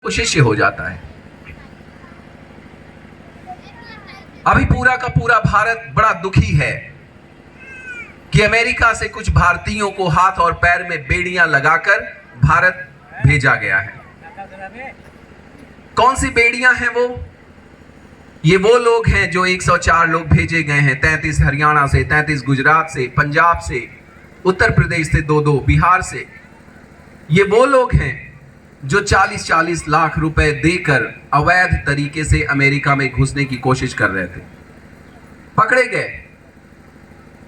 शिष्य हो जाता है। अभी पूरा का पूरा भारत बड़ा दुखी है कि अमेरिका से कुछ भारतीयों को हाथ और पैर में बेड़ियां लगाकर भारत भेजा गया है। कौन सी बेड़ियां हैं वो? ये वो लोग हैं जो 104 लोग भेजे गए हैं, 33 हरियाणा से, 33 गुजरात से, पंजाब से, उत्तर प्रदेश से 2-2, बिहार से। ये वो लोग हैं जो 40-40 लाख रुपए देकर अवैध तरीके से अमेरिका में घुसने की कोशिश कर रहे थे, पकड़े गए।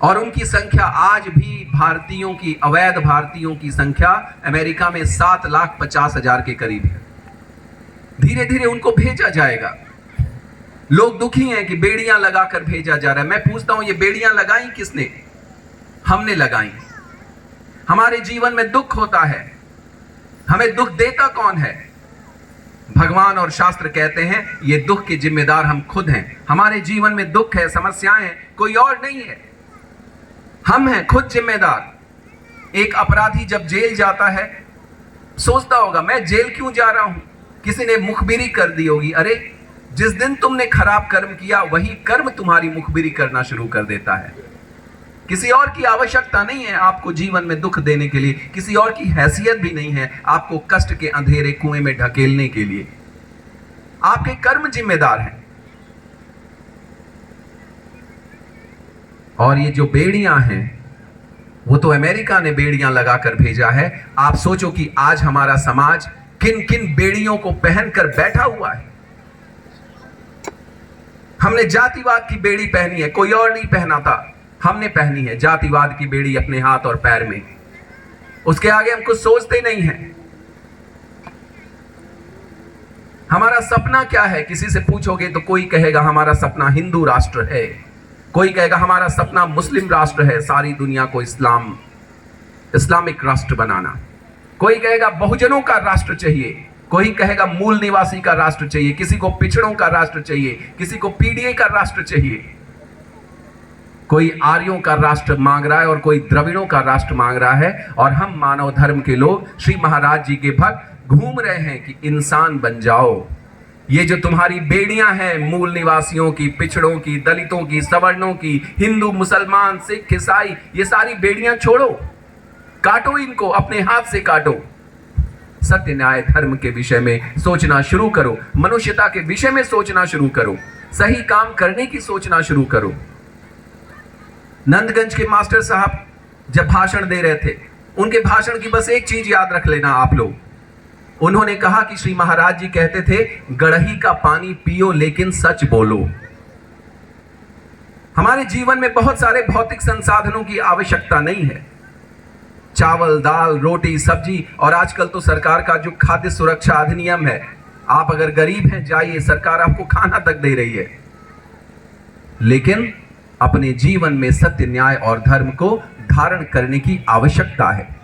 और उनकी संख्या आज भी भारतीयों की, अवैध भारतीयों की संख्या अमेरिका में 7,50,000 के करीब है। धीरे धीरे उनको भेजा जाएगा। लोग दुखी हैं कि बेड़ियां लगाकर भेजा जा रहा है। मैं पूछता हूं, ये बेड़ियां लगाई किसने? हमने लगाई। हमारे जीवन में दुख होता है, हमें दुख देता कौन है? भगवान और शास्त्र कहते हैं ये दुख के जिम्मेदार हम खुद हैं। हमारे जीवन में दुख है, समस्याएं हैं, कोई और नहीं है, हम हैं खुद जिम्मेदार। एक अपराधी जब जेल जाता है सोचता होगा मैं जेल क्यों जा रहा हूं? किसी ने मुखबिरी कर दी होगी, अरे जिस दिन तुमने खराब कर्म किया वही कर्म तुम्हारी मुखबिरी करना शुरू कर देता है। किसी और की आवश्यकता नहीं है आपको जीवन में दुख देने के लिए, किसी और की हैसियत भी नहीं है आपको कष्ट के अंधेरे कुएं में ढकेलने के लिए। आपके कर्म जिम्मेदार हैं। और ये जो बेड़ियां हैं वो तो अमेरिका ने बेड़ियां लगाकर भेजा है। आप सोचो कि आज हमारा समाज किन किन बेड़ियों को पहनकर बैठा हुआ है। हमने जातिवाद की बेड़ी पहनी है, कोई और नहीं पहना था, हमने पहनी है जातिवाद की बेड़ी अपने हाथ और पैर में। उसके आगे हम कुछ सोचते नहीं हैं। हमारा सपना क्या है? किसी से पूछोगे तो कोई कहेगा हमारा सपना हिंदू राष्ट्र है, कोई कहेगा हमारा सपना मुस्लिम राष्ट्र है, सारी दुनिया को इस्लामिक राष्ट्र बनाना। कोई कहेगा बहुजनों का राष्ट्र चाहिए, कोई कहेगा मूल निवासी का राष्ट्र चाहिए, किसी को पिछड़ों का राष्ट्र चाहिए, किसी को पीडीए का राष्ट्र चाहिए, कोई आर्यों का राष्ट्र मांग रहा है और कोई द्रविड़ों का राष्ट्र मांग रहा है। और हम मानव धर्म के लोग, श्री महाराज जी के भक्त घूम रहे हैं कि इंसान बन जाओ। ये जो तुम्हारी बेड़ियां हैं मूल निवासियों की, पिछड़ों की, दलितों की, सवर्णों की, हिंदू, मुसलमान, सिख, ईसाई, ये सारी बेड़ियां छोड़ो, काटो इनको, अपने हाथ से काटो। सत्य न्याय धर्म के विषय में सोचना शुरू करो, मनुष्यता के विषय में सोचना शुरू करो, सही काम करने की सोचना शुरू करो। नंदगंज के मास्टर साहब जब भाषण दे रहे थे, उनके भाषण की बस एक चीज याद रख लेना आप लोग। उन्होंने कहा कि श्री महाराज जी कहते थे गड़ही का पानी पियो लेकिन सच बोलो। हमारे जीवन में बहुत सारे भौतिक संसाधनों की आवश्यकता नहीं है, चावल, दाल, रोटी, सब्जी, और आजकल तो सरकार का जो खाद्य सुरक्षा अधिनियम है, आप अगर गरीब हैं जाइए, सरकार आपको खाना तक दे रही है। लेकिन अपने जीवन में सत्य, न्याय और धर्म को धारण करने की आवश्यकता है।